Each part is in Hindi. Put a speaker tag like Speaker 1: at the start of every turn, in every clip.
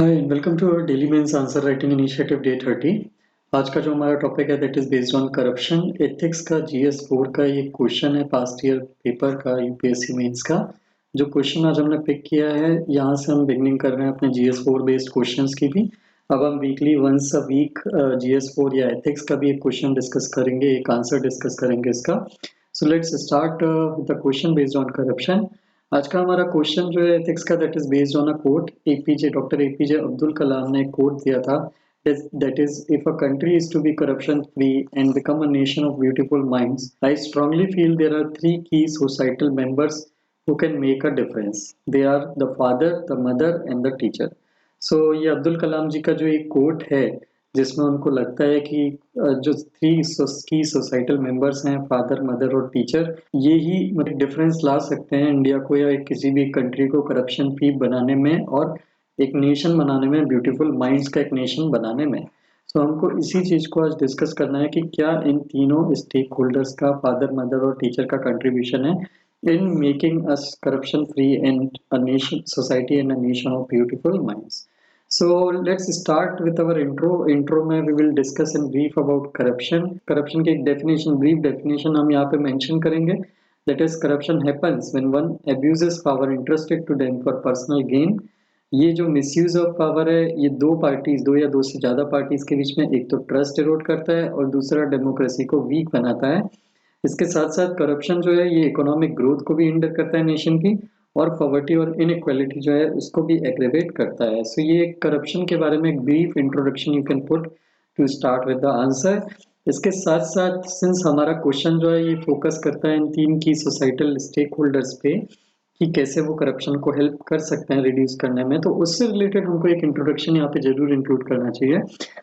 Speaker 1: Hi and welcome to our daily mains answer writing initiative day 30। आज का जो हमारा टॉपिक है that is based on corruption ethics का जीएस 4 का ये क्वेश्चन है पास्ट ईयर पेपर का यूपीएससी मेंस का। जो क्वेश्चन आज हमने पिक किया है यहाँ से हम बिगनिंग कर रहे हैं अपने जीएस 4 बेस्ड क्वेश्चंस की भी। अब हम weekly once a week GS 4 या एथिक्स का भी एक क्वेश्चन डिस्कस करेंगे, एक आंसर डिस्कस करेंगे इसका। So let's start with the question based on corruption. आज का हमारा क्वेश्चन जो है एथिक्स का that is based on a quote. APJ doctor APJ Abdul Kalam ने एक कोट दिया था that is if a country is to be corruption free and become a nation of beautiful minds I strongly feel there are three key societal members who can make a difference. They are the father, the mother and the teacher. So ये अब्दुल कलाम जी का जो एक कोट है जिसमें उनको लगता है कि जो थ्री की सोसाइटल मेंबर्स हैं फादर मदर और टीचर, ये ही मतलब डिफरेंस ला सकते हैं इंडिया को या किसी भी कंट्री को करप्शन फ्री बनाने में और एक नेशन बनाने में, ब्यूटीफुल माइंड्स का एक नेशन बनाने में। सो हमको इसी चीज़ को आज डिस्कस करना है कि क्या इन तीनों स्टेक होल्डर्स का फादर मदर और टीचर का कंट्रीब्यूशन है in making us corruption free and a nation society and a nation of beautiful minds. So let's start with our intro में we will discuss in brief about corruption की एक definition, brief definition हम यहाँ पे mention करेंगे, that is corruption happens when one abuses power interested to them for personal gain. ये जो मिसयूज ऑफ पावर है ये दो पार्टीज, दो या दो से ज्यादा पार्टीज के बीच में एक तो ट्रस्ट इरोड करता है और दूसरा डेमोक्रेसी को वीक बनाता है। इसके साथ साथ करप्शन जो है ये इकोनॉमिक ग्रोथ को भी हिंडर करता है नेशन की, और पॉवर्टी और इनइक्वालिटी जो है उसको भी एग्रेवेट करता है। सो ये करप्शन के बारे में एक brief introduction you can put to start with the answer. इसके साथ साथ सिंस हमारा क्वेश्चन जो है ये फोकस करता है इन तीन की सोसाइटल स्टेक होल्डर्स पे कि कैसे वो करप्शन को हेल्प कर सकते हैं रिड्यूस करने में, तो उससे रिलेटेड हमको एक इंट्रोडक्शन यहाँ पे जरूर इंक्लूड करना चाहिए।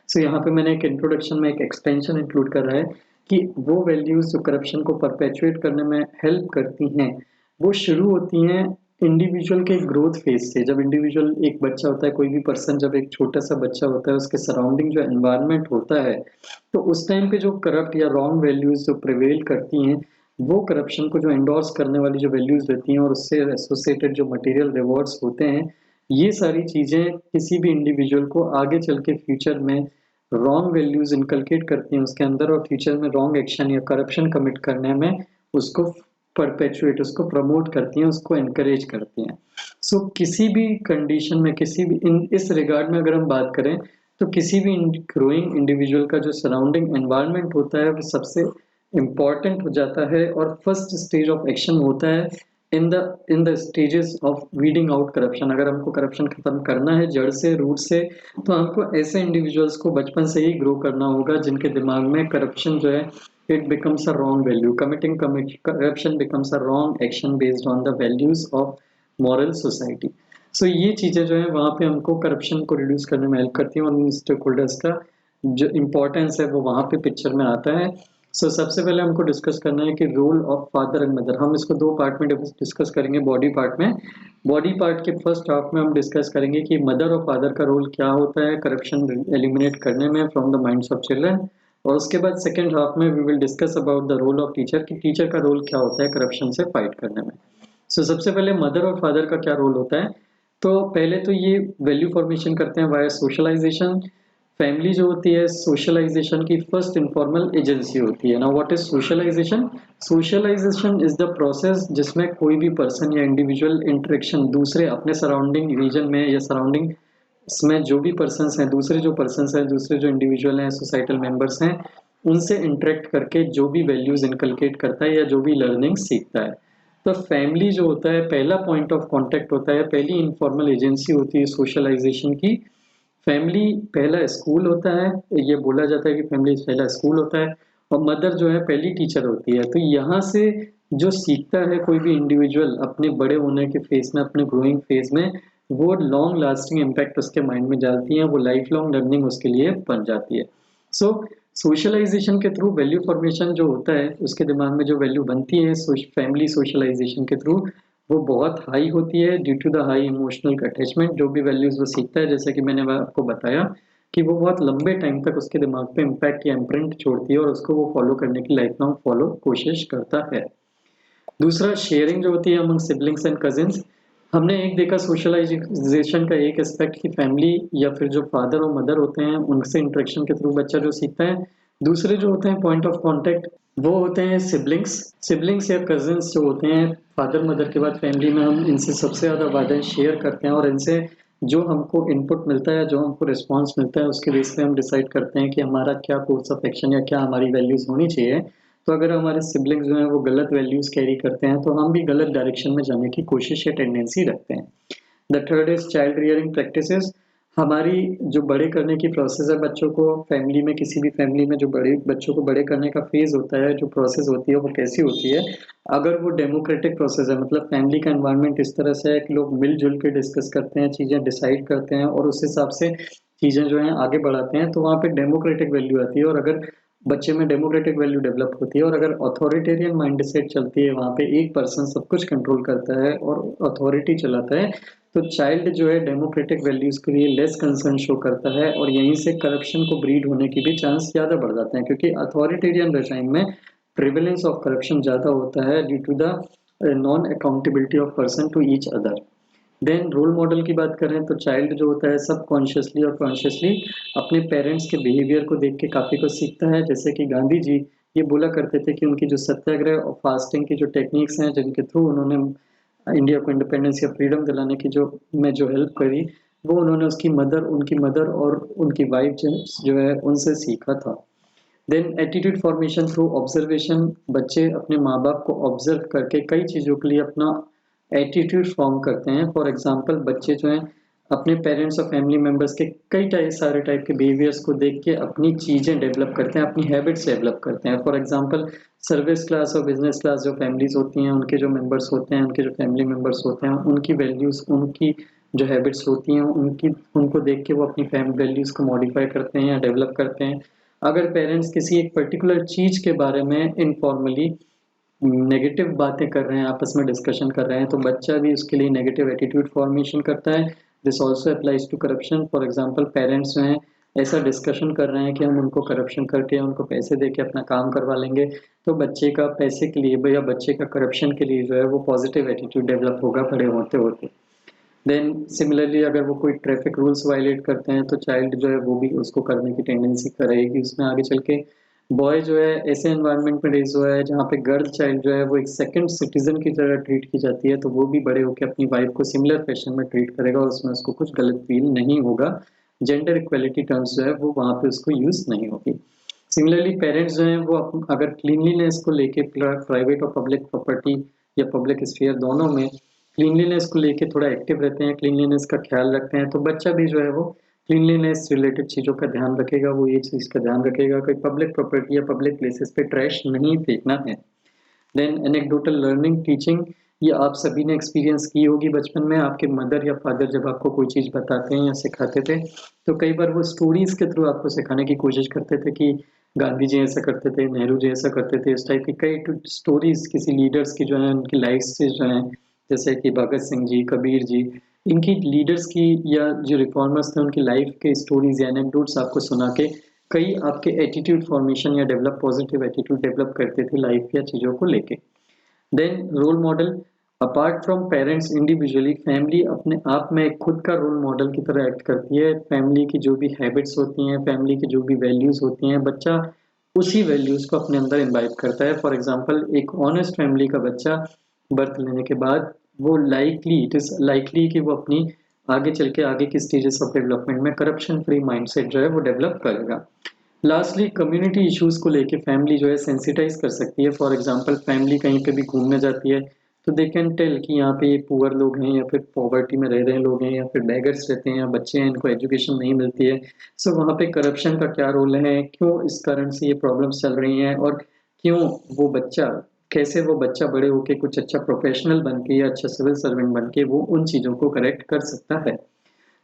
Speaker 1: सो यहाँ पे मैंने एक इंट्रोडक्शन में एक एक्सटेंशन इंक्लूड कर रहा है कि वो वैल्यूज जो करप्शन को परपेचुएट करने में हेल्प करती हैं वो शुरू होती हैं इंडिविजुअल के ग्रोथ फेज से। जब इंडिविजुअल एक बच्चा होता है, कोई भी पर्सन जब एक छोटा सा बच्चा होता है, उसके सराउंडिंग जो एनवायरनमेंट होता है, तो उस टाइम पे जो करप्ट या रॉन्ग वैल्यूज जो प्रिवेल करती हैं वो करप्शन को जो एंडोर्स करने वाली जो वैल्यूज रहती हैं और उससे एसोसिएटेड जो मटेरियल रिवॉर्ड्स होते हैं, ये सारी चीजें किसी भी इंडिविजुअल को आगे चल के फ्यूचर में रॉन्ग वैल्यूज इनकलकेट करती हैं उसके अंदर और फ्यूचर में रॉन्ग एक्शन या करप्शन कमिट करने में उसको परपेचुएट, उसको प्रमोट करती हैं, उसको एनकरेज करती हैं। सो किसी भी कंडीशन में, किसी भी इस रिगार्ड में अगर हम बात करें तो किसी भी ग्रोइंग इंडिविजुअल का जो सराउंडिंग एनवायरनमेंट होता है वो सबसे इम्पॉर्टेंट हो जाता है और फर्स्ट स्टेज ऑफ एक्शन होता है in the stages of weeding out corruption. अगर हमको करप्शन खत्म करना है जड़ से, रूट से, तो हमको ऐसे इंडिविजुअल्स को बचपन से ही ग्रो करना होगा जिनके दिमाग में करप्शन जो है it becomes a wrong value. Committing corruption becomes a wrong action based on the values of moral society. So ये चीज़ें जो है वहाँ पे हमको करप्शन को रिड्यूस करने में हेल्प करती हैं और इन स्टेक होल्डर्स का जो इम्पोर्टेंस है वो वहाँ पे पिक्चर में आता है। सबसे पहले हमको डिस्कस करना है कि role of father and mother. हम इसको दो पार्ट में डिस्कस करेंगे। बॉडी पार्ट में, बॉडी पार्ट के फर्स्ट हाफ में हम डिस्कस करेंगे कि मदर और फादर का रोल क्या होता है करप्शन एलिमिनेट करने में from the minds of children, और उसके बाद सेकेंड हाफ में we will discuss about the role of teacher कि टीचर का रोल क्या होता है करप्शन से फाइट करने में। सबसे पहले मदर और फादर का क्या रोल होता है, तो पहले तो ये वैल्यू फॉर्मेशन करते हैं वाया सोशलाइजेशन। फैमिली जो होती है सोशलाइजेशन की फर्स्ट इनफॉर्मल एजेंसी होती है। ना what is socialization? Socialization is the process जिसमें कोई भी पर्सन या इंडिविजुअल इंटरेक्शन दूसरे अपने सराउंडिंग रीजन में या सराउंडिंग इसमें जो भी पर्सन्स हैं, दूसरे जो इंडिविजुअल हैं, सोसाइटल मेंबर्स हैं, उनसे इंटरेक्ट करके जो भी वैल्यूज इनकलकेट करता है या जो भी लर्निंग सीखता है। तो फैमिली जो होता है पहला पॉइंट ऑफ कांटेक्ट होता है, पहली इनफॉर्मल एजेंसी होती है सोशलाइजेशन की। फैमिली पहला स्कूल होता है, ये बोला जाता है कि फैमिली पहला स्कूल होता है, और मदर जो है पहली टीचर होती है। तो यहाँ से जो सीखता है कोई भी इंडिविजुअल अपने बड़े होने के फेज में, अपने ग्रोइंग फेज में, वो लॉन्ग लास्टिंग इम्पैक्ट उसके माइंड में डालती है, वो लाइफ लॉन्ग लर्निंग उसके लिए बन जाती है। सो सोशलाइजेशन के थ्रू वैल्यू फॉर्मेशन जो होता है उसके दिमाग में जो वैल्यू बनती है फैमिली सोशलाइजेशन के थ्रू, वो बहुत हाई होती है due to the high emotional attachment. जो भी वैल्यूज वो सीखता है, जैसे कि मैंने आपको बताया कि वो बहुत लंबे टाइम तक उसके दिमाग पे इम्पैक्ट या इम्प्रिंट छोड़ती है और उसको वो फॉलो करने की लाइफ लॉन्ग फॉलो कोशिश करता है। दूसरा शेयरिंग जो होती है अमंग सिबलिंग्स एंड कजिन्स। हमने एक देखा सोशलाइजेशन का एक एस्पेक्ट कि फैमिली या फिर जो फादर और मदर होते हैं उनसे इंटरेक्शन के थ्रू बच्चा जो सीखता है। दूसरे जो होते हैं पॉइंट ऑफ कांटेक्ट, वो होते हैं सिबलिंग्स। सिबलिंग्स या कजिन्स जो होते हैं फादर मदर के बाद फैमिली में, हम इनसे सबसे ज़्यादा बातें शेयर करते हैं और इनसे जो हमको इनपुट मिलता है, जो हमको रिस्पॉन्स मिलता है, उसके बेस पे हम डिसाइड करते हैं कि हमारा क्या कोर्स ऑफ एक्शन या क्या हमारी वैल्यूज़ होनी चाहिए। तो अगर हमारे सिबलिंग्स जो हैं वो गलत वैल्यूज़ कैरी करते हैं तो हम भी गलत डायरेक्शन में जाने की कोशिश या टेंडेंसी रखते हैं। The third is child rearing practices. हमारी जो बड़े करने की प्रोसेस है बच्चों को, फैमिली में किसी भी फैमिली में जो बड़े बच्चों को बड़े करने का फेज होता है, जो प्रोसेस होती है वो कैसी होती है। अगर वो डेमोक्रेटिक प्रोसेस है, मतलब फैमिली का एनवायरनमेंट इस तरह से है कि लोग मिलजुल के डिस्कस करते हैं, चीज़ें डिसाइड करते हैं और उस हिसाब से चीज़ें जो हैं आगे बढ़ाते हैं, तो वहाँ पे डेमोक्रेटिक वैल्यू आती है। और अगर बच्चे में डेमोक्रेटिक वैल्यू डेवलप होती है और अगर अथॉरिटेरियन माइंडसेट चलती है, वहाँ पे एक पर्सन सब कुछ कंट्रोल करता है और अथॉरिटी चलाता है, तो चाइल्ड जो है डेमोक्रेटिक वैल्यूज के लिए लेस कंसर्न शो करता है और यहीं से करप्शन को ब्रीड होने की भी चांस ज़्यादा बढ़ जाते हैं, क्योंकि अथॉरिटेरियन रेजाइम में प्रिवेलेंस ऑफ करप्शन ज़्यादा होता है due to the non accountability of person to each other. Then role model की बात करें तो चाइल्ड जो होता है सब कॉन्शियसली और कॉन्शियसली अपने पेरेंट्स के बिहेवियर को देख के काफ़ी कुछ सीखता है। जैसे कि गांधी जी ये बोला करते थे कि उनकी जो सत्याग्रह और फास्टिंग की जो टेक्निक्स हैं, जिनके थ्रू उन्होंने इंडिया को इंडिपेंडेंस या फ्रीडम दिलाने की जो हेल्प करी, वो उन्होंने उनकी मदर और उनकी वाइफ जो है उनसे सीखा था। Then attitude formation through observation. बच्चे अपने माँ बाप को ऑब्जर्व करके कई चीज़ों के लिए अपना एटीट्यूड फॉर्म करते हैं। फॉर एग्जांपल बच्चे जो हैं अपने पेरेंट्स और फैमिली मेंबर्स के कई सारे टाइप के बिहेवियर्स को देख के अपनी चीज़ें डेवलप करते हैं, अपनी हैबिट्स डेवलप करते हैं। फॉर एग्जांपल सर्विस क्लास और बिजनेस क्लास जो फैमिलीज होती हैं, उनके जो मेंबर्स होते हैं, उनके जो फैमिली मेंबर्स होते हैं, उनकी वैल्यूज़, उनकी जो हैबिट्स होती हैं, उनको देख के वो अपनी फैमिली वैल्यूज़ को मॉडिफाई करते हैं या डेवलप करते हैं। अगर पेरेंट्स किसी एक पर्टिकुलर चीज़ के बारे में इनफॉर्मली नेगेटिव बातें कर रहे हैं, आपस में डिस्कशन कर रहे हैं, तो बच्चा भी उसके लिए नेगेटिव एटीट्यूड फॉर्मेशन करता है। This also applies to corruption. For example parents जो हैं ऐसा डिस्कशन कर रहे हैं कि हम उनको करप्शन करके उनको पैसे दे के अपना काम करवा लेंगे, तो बच्चे का पैसे के लिए या बच्चे का करप्शन के लिए जो है वो पॉजिटिव एटीट्यूड डेवलप होगा बड़े होते होते। देन सिमिलरली अगर वो कोई ट्रैफिक रूल्स वायलेट करते हैं तो चाइल्ड जो है वो भी उसको करने की टेंडेंसी करेगी उसमें आगे चल के। बॉय जो है ऐसे एनवायरनमेंट में रेज हुआ है जहाँ पे गर्ल चाइल्ड जो है वो एक सेकंड सिटीजन की तरह ट्रीट की जाती है, तो वो भी बड़े होकर अपनी वाइफ को सिमिलर फैशन में ट्रीट करेगा और उसमें उसको कुछ गलत फील नहीं होगा। जेंडर इक्वलिटी टर्म्स जो है वो वहाँ पे उसको यूज नहीं होगी। सिमिलरली पेरेंट्स जो हैं वो अगर क्लीनलीनेस को लेके प्राइवेट और पब्लिक प्रॉपर्टी या पब्लिक स्फीयर दोनों में क्लीनलीनेस को लेके थोड़ा एक्टिव रहते हैं, क्लीनलीनेस का ख्याल रखते हैं, तो बच्चा भी जो है वो क्लीनलीनेस रिलेटेड चीज़ों का ध्यान रखेगा, वो ये चीज़ का ध्यान रखेगा कि पब्लिक प्रॉपर्टी या पब्लिक प्लेसेस पे ट्रैश नहीं फेंकना है। देन एनेक्डोटल लर्निंग टीचिंग, ये आप सभी ने एक्सपीरियंस की होगी बचपन में। आपके मदर या फादर जब आपको कोई चीज़ बताते हैं या सिखाते थे, तो कई बार वो स्टोरीज के थ्रू आपको सिखाने की कोशिश करते थे कि गांधी जी ऐसा करते थे, नेहरू जी ऐसा करते थे। इस टाइप की कई स्टोरीज किसी लीडर्स की जो है उनकी लाइफ से जो है, जैसे कि भगत सिंह जी, कबीर जी, इनकी लीडर्स की या जो रिफॉर्मर्स थे उनकी लाइफ के स्टोरीज या एनेक्डोट्स आपको सुना के कई आपके एटीट्यूड फॉर्मेशन या डेवलप पॉजिटिव एटीट्यूड डेवलप करते थे लाइफ या चीज़ों को लेके। Then role model, apart from parents individually family अपने आप में एक खुद का रोल मॉडल की तरह एक्ट करती है। फैमिली की जो भी हैबिट्स होती हैं, फैमिली की जो भी वैल्यूज़ होती हैं, बच्चा उसी वैल्यूज़ को अपने अंदर इम्बाइब करता है। फॉर एग्जांपल एक ऑनेस्ट फैमिली का बच्चा बर्थ लेने के बाद वो इट इज़ लाइकली कि वो अपनी आगे चल के आगे की स्टेजेस ऑफ डेवलपमेंट में करप्शन फ्री माइंडसेट जो है वो डेवलप करेगा। लास्टली कम्युनिटी इश्यूज को लेके फैमिली जो है सेंसिटाइज कर सकती है। फॉर एग्जांपल फैमिली कहीं पे भी घूमने जाती है तो दे कैन टेल कि यहाँ पे ये पुअर लोग हैं या फिर पॉवर्टी में रह रहे लोग हैं या फिर बेगर्स रहते हैं या बच्चे हैं, इनको एजुकेशन नहीं मिलती है। सो वहाँ पे करप्शन का क्या रोल है, क्यों इस कारण से ये प्रॉब्लम्स चल रही हैं और क्यों वो बच्चा कैसे वो बच्चा बड़े होके कुछ अच्छा प्रोफेशनल बन के या अच्छा सिविल सर्वेंट बन के वो उन चीज़ों को करेक्ट कर सकता है।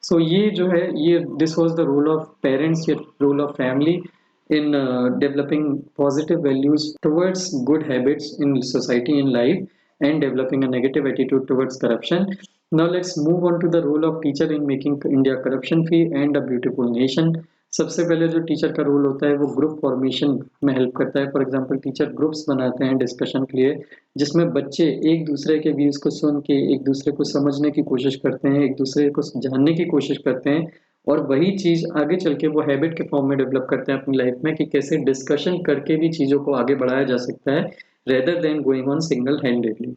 Speaker 1: सो ये जो है ये this was the role of parents या role of family in developing positive values towards good habits in society in life and developing a negative attitude towards corruption. Now let's move on to the role of teacher in making India corruption free and a beautiful nation. सबसे पहले जो टीचर का रोल होता है वो ग्रुप फॉर्मेशन में हेल्प करता है। फॉर एग्जांपल टीचर ग्रुप्स बनाते हैं डिस्कशन के लिए, जिसमें बच्चे एक दूसरे के व्यूज को सुन के एक दूसरे को समझने की कोशिश करते हैं, एक दूसरे को जानने की कोशिश करते हैं, और वही चीज आगे चल के वो हैबिट के फॉर्म में डेवलप करते हैं अपनी लाइफ में कि कैसे डिस्कशन करके भी चीजों को आगे बढ़ाया जा सकता है rather than going on single handedly.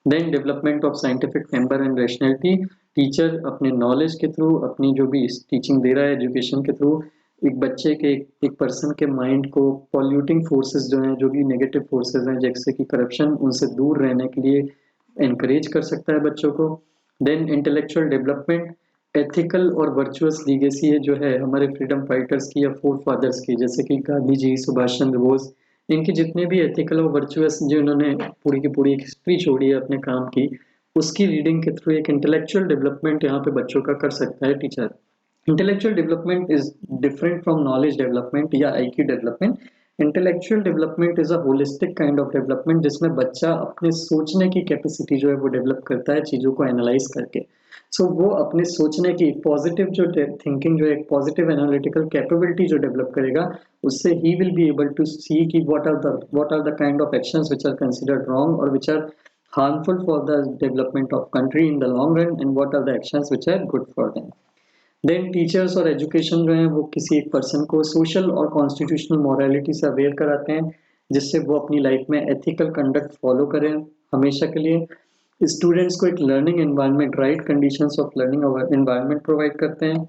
Speaker 1: Then development of scientific temper and rationality. Teacher अपने नॉलेज के थ्रू, अपनी जो भी टीचिंग दे रहा है एजुकेशन के थ्रू, एक बच्चे के एक पर्सन के माइंड को पॉल्यूटिंग फोर्सेस जो हैं, जो भी नेगेटिव फोर्सेस हैं जैसे कि करप्शन, उनसे दूर रहने के लिए एनकरेज कर सकता है बच्चों को। देन इंटेलेक्चुअल डेवलपमेंट, एथिकल और वर्चुअस लीगेसी है जो है हमारे फ्रीडम फाइटर्स की या फोर फादर्स की, जैसे कि गांधी जी, सुभाष चंद्र बोस, इनके जितने भी एथिकल और वर्चुअस जो इन्होंने पूरी की पूरी एक हिस्ट्री छोड़ी है अपने काम की, उसकी रीडिंग के थ्रू एक इंटेलेक्चुअल डेवलपमेंट यहाँ पे बच्चों का कर सकता है teacher. Intellectual development is different from knowledge development या IQ development. Intellectual development is a holistic kind of development, जिसमें बच्चा अपने सोचने की कैपेसिटी जो है वो डेवलप करता है चीजों को एनालाइज करके। सो वो अपने सोचने की पॉजिटिव जो थिंकिंग जो एक पॉजिटिव एनालिटिकल कैपेबिलिटी जो डेवलप करेगा, उससे ही will be able to see कि what are the kind of actions which are considered wrong और which are harmful for the development of country in the long run, and what are the actions which are good for them. Then teachers और एजुकेशन जो है वो किसी एक पर्सन को सोशल और कॉन्स्टिट्यूशनल मॉरलिटी से अवेयर कराते हैं, जिससे वो अपनी लाइफ में एथिकल कंडक्ट फॉलो करें हमेशा के लिए। स्टूडेंट्स को एक learning environment, right conditions of learning environment provide करते हैं।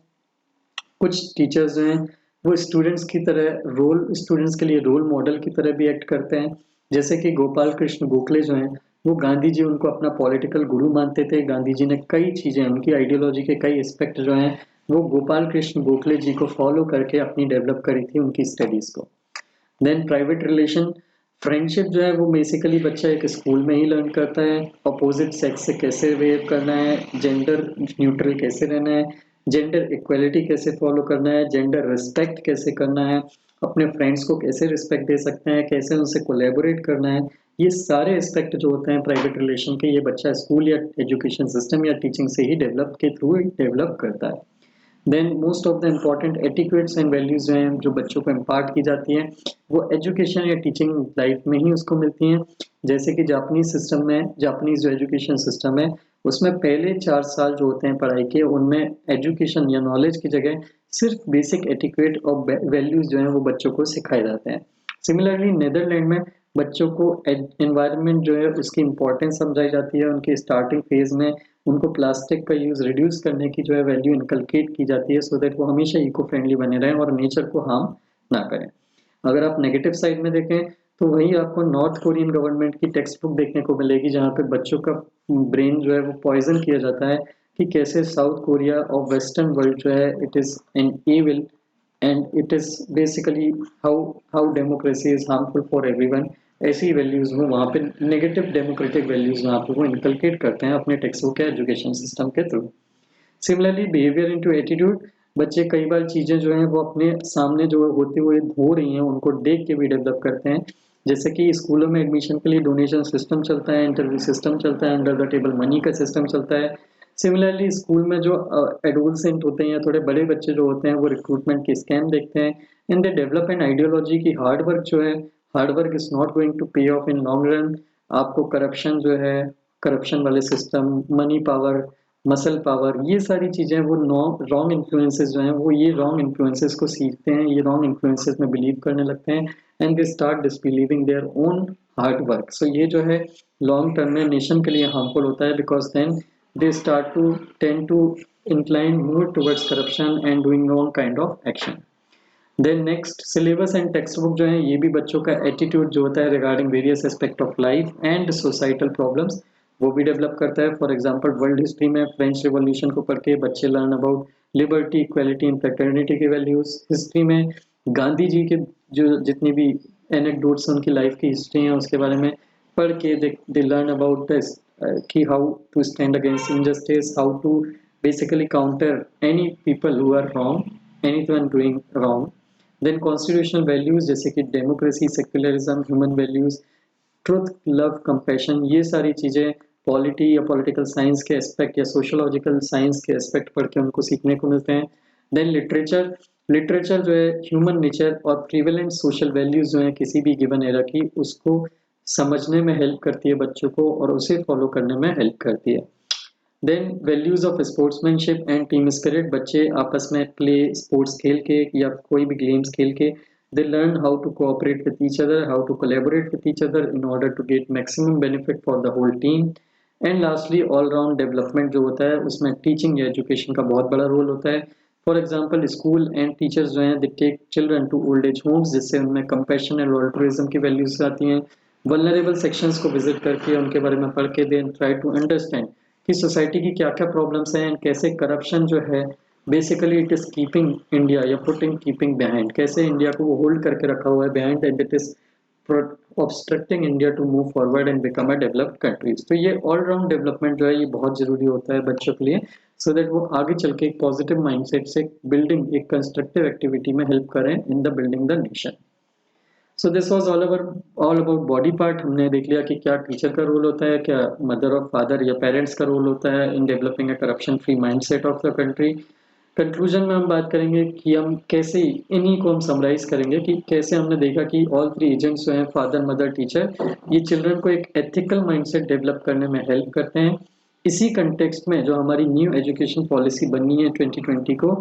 Speaker 1: कुछ टीचर्स जो हैं वो स्टूडेंट्स के लिए रोल मॉडल की तरह भी एक्ट करते हैं, जैसे कि गोपाल कृष्ण गोखले जो हैं वो गांधी जी उनको अपना पॉलिटिकल गुरु मानते थे। गांधी जी ने कई चीजें, उनकी आइडियोलॉजी के कई एस्पेक्ट जो हैं वो गोपाल कृष्ण गोखले जी को फॉलो करके अपनी डेवलप करी थी उनकी स्टडीज को। देन प्राइवेट रिलेशन, फ्रेंडशिप जो है वो बेसिकली बच्चा एक स्कूल में ही लर्न करता है। अपोजिट सेक्स से कैसे बिहेव करना है, जेंडर न्यूट्रल कैसे रहना है, जेंडर इक्वलिटी कैसे फॉलो करना है, जेंडर रिस्पेक्ट कैसे करना है, अपने फ्रेंड्स को कैसे रिस्पेक्ट दे सकते हैं, कैसे उनसे कोलैबोरेट करना है। ये सारे एस्पेक्ट जो होते हैं प्राइवेट रिलेशन के, ये बच्चा स्कूल या एजुकेशन सिस्टम या टीचिंग से ही डेवलप के थ्रू डेवलप करता है। Then most of the important etiquettes and values जो हैं जो बच्चों को इम्पार्ट की जाती हैं वो एजुकेशन या टीचिंग लाइफ में ही उसको मिलती हैं। जैसे कि जापानीज जो एजुकेशन सिस्टम है उसमें पहले 4 साल जो होते हैं पढ़ाई के, उनमें एजुकेशन या नॉलेज की जगह सिर्फ बेसिक एटिक्वेट और वैल्यूज जो हैं वो बच्चों को सिखाए जाते हैं। सिमिलरली नीदरलैंड में बच्चों को एनवायरनमेंट जो है उसकी इम्पोर्टेंस समझाई जाती है। उनके स्टार्टिंग फेज में उनको प्लास्टिक का यूज रिड्यूस करने की जो है वैल्यू इनकलकेट की जाती है, सो दैट वो हमेशा इको फ्रेंडली बने रहें और नेचर को हार्म ना करें। अगर आप नेगेटिव साइड में देखें तो वही आपको नॉर्थ कोरियन गवर्नमेंट की टेक्स्ट बुक देखने को मिलेगी, जहाँ पे बच्चों का ब्रेन जो है वो पॉइजन किया जाता है कि कैसे साउथ कोरिया और वेस्टर्न वर्ल्ड जो है it is an evil and it is basically how democracy is harmful for everyone. ऐसी वैल्यूज वो वहाँ पे नेगेटिव डेमोक्रेटिक वैल्यूज वहाँ पे वो इनकलकेट करते हैं अपने टेक्स्ट बुक या एजुकेशन सिस्टम के through. Similarly behaviour into attitude, बच्चे कई बार चीजें जो हैं वो अपने सामने जो होती हुई हो रही हैं उनको देख के भी डेवलप करते हैं। जैसे कि स्कूलों में एडमिशन के लिए डोनेशन सिस्टम चलता है, इंटरव्यू सिस्टम चलता है, अंडर द टेबल मनी का सिस्टम चलता है। सिमिलरली स्कूल में जो एडोलसेंट होते हैं या थोड़े बड़े बच्चे जो होते हैं वो रिक्रूटमेंट के स्कैम देखते हैं, and they develop an ideology की हार्ड वर्क जो है, hard work is not going to pay off in long run. आपको करप्शन जो है, करप्शन वाले system, money power, muscle power, ये सारी चीजें वो रॉन्ग इन्फ्लुएंसेस जो हैं वो ये रॉन्ग इन्फ्लुएंसेस को सीखते हैं, ये रॉन्ग इन्फ्लुएंसेस में बिलीव करने लगते हैं, and they start disbelieving their own hard work. So ये जो है लॉन्ग टर्म में नेशन के लिए हार्मफुल होता है, because then they start to tend to incline more towards corruption and doing wrong kind of action. Then next syllabus and text book जो है ये भी बच्चों का एटीट्यूड जो होता है regarding various aspect of life and societal problems वो भी डेवलप करता है। फॉर एग्जांपल वर्ल्ड हिस्ट्री में फ्रेंच रिवॉल्यूशन को पढ़ के बच्चे learn about liberty, equality and fraternity के वैल्यूज। हिस्ट्री में गांधी जी के जो जितनी भी एनेक्डोट्स उनकी लाइफ की हिस्ट्री है उसके बारे में पढ़ के दे लर्न अबाउट दिस कि how to stand against injustice, how to basically counter any people who are wrong, anyone doing wrong. Then constitutional values जैसे कि democracy, secularism, human values, truth, love, compassion, ये सारी चीज़ें पॉलिटी या पॉलिटिकल साइंस के एस्पेक्ट या सोशोलॉजिकल साइंस के एस्पेक्ट पढ़ के उनको सीखने को मिलते हैं। देन लिटरेचर, लिटरेचर जो है ह्यूमन नेचर और प्रिवेलेंट सोशल वैल्यूज जो है किसी भी गिवन एरा की, उसको समझने में हेल्प करती है बच्चों को और उसे फॉलो करने में हेल्प करती है। Then values of sportsmanship and team spirit, बच्चे आपस में प्ले स्पोर्ट्स खेल के या कोई भी गेम्स खेल के they learn how to cooperate with each other, how to collaborate with each other in order to get maximum benefit for the whole team. And lastly all round development जो होता है उसमें टीचिंग या एजुकेशन का बहुत बड़ा रोल होता है। For example school and teachers जो हैं they take children to old age homes, जिससे उनमें कंपैशन एंड ऑल्ट्रुइज्म की वैल्यूज आती हैं। वल्नरेबल सेक्शंस को विजिट करके उनके बारे में पढ़ के दे ट्राई टू अंडरस्टैंड कि सोसाइटी की क्या-क्या प्रॉब्लम्स हैं, कैसे करप्शन जो है basically it is keeping India या पुटिंग कीपिंग बिहाइंड, कैसे इंडिया को वो होल्ड करके रखा हुआ है behind and it is obstructing India to move forward and become a developed countries। तो ये ऑल राउंड डेवलपमेंट जो है ये बहुत जरूरी होता है बच्चों के लिए, सो दैट वो आगे चल के एक पॉजिटिव माइंडसेट से बिल्डिंग एक कंस्ट्रक्टिव एक्टिविटी में हेल्प करें in the building the nation. So this was all about body part. हमने देख लिया कि क्या टीचर का रोल होता है, क्या मदर और फादर या पेरेंट्स का रोल होता है in developing a corruption free mindset of the country. Conclusion में हम बात करेंगे कि हम कैसे इन्हीं को हम समराइज करेंगे कि कैसे हमने देखा कि ऑल थ्री एजेंट्स जो हैं फादर मदर टीचर, ये चिल्ड्रन को एक एथिकल माइंडसेट डेवलप करने में हेल्प करते हैं। इसी कंटेक्स्ट में जो हमारी न्यू एजुकेशन पॉलिसी बननी है 2020 को,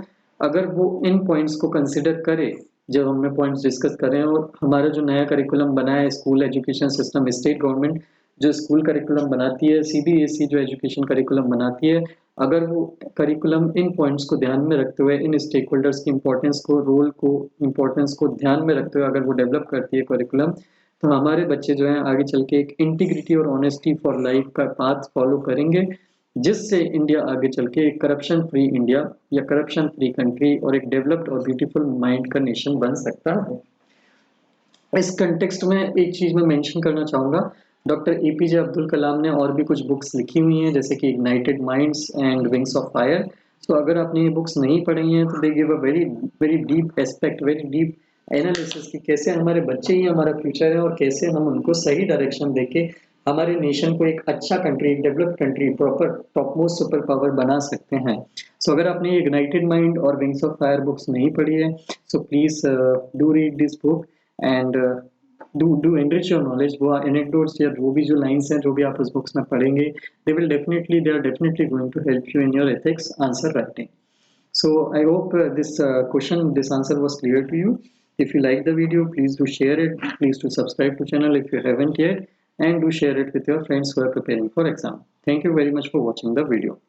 Speaker 1: अगर वो इन पॉइंट्स को कंसिडर करे, जब हमने पॉइंट्स डिस्कस कर रहे हैं, और हमारा जो नया करिकुलम बना है school education system, state government जो स्कूल करिकुलम बनाती है, सीबीएसई जो एजुकेशन करिकुलम बनाती है, अगर वो करिकुलम इन पॉइंट्स को ध्यान में रखते हुए, इन स्टेक होल्डर्स की इंपॉर्टेंस को, रोल को, इंपॉर्टेंस को ध्यान में रखते हुए अगर वो डेवलप करती है करिकुलम, तो हमारे बच्चे जो हैं आगे चल के एक इंटीग्रिटी और ऑनेस्टी फॉर लाइफ का पाथ फॉलो करेंगे, जिससे इंडिया आगे चल के एक करप्शन फ्री इंडिया या करप्शन फ्री कंट्री और एक डेवलप्ड और ब्यूटीफुल माइंड का नेशन बन सकता है। इस कंटेक्स्ट में एक चीज मैं मेंशन करना चाहूंगा, डॉक्टर एपीजे अब्दुल कलाम ने और भी कुछ बुक्स लिखी हुई हैं जैसे कि ignited minds and wings of fire. तो अगर आपने ये बुक्स नहीं पढ़ी हैं तो they give a very very deep aspect, very deep analysis कि कैसे हमारे बच्चे ही हमारा फ्यूचर है और कैसे हम उनको सही डायरेक्शन देके हमारे नेशन को एक अच्छा कंट्री, एक developed country, proper top most super power बना सकते हैं। सो अगर आपने ये इग्नाइटेड माइंड और विंग्स ऑफ फायर बुक्स नहीं पढ़ी है, so please do read this book and do enrich your knowledge. वो एनेक्डोट्स या वो भी जो लाइंस हैं जो भी आप उस बुक्स में पढ़ेंगे, they are definitely going to help you in your ethics answer writing. So I hope this answer was clear to you. If you like the video, please do share it. Please do subscribe to channel if you haven't yet, and do share it with your friends who are preparing for exam. Thank you very much for watching the video.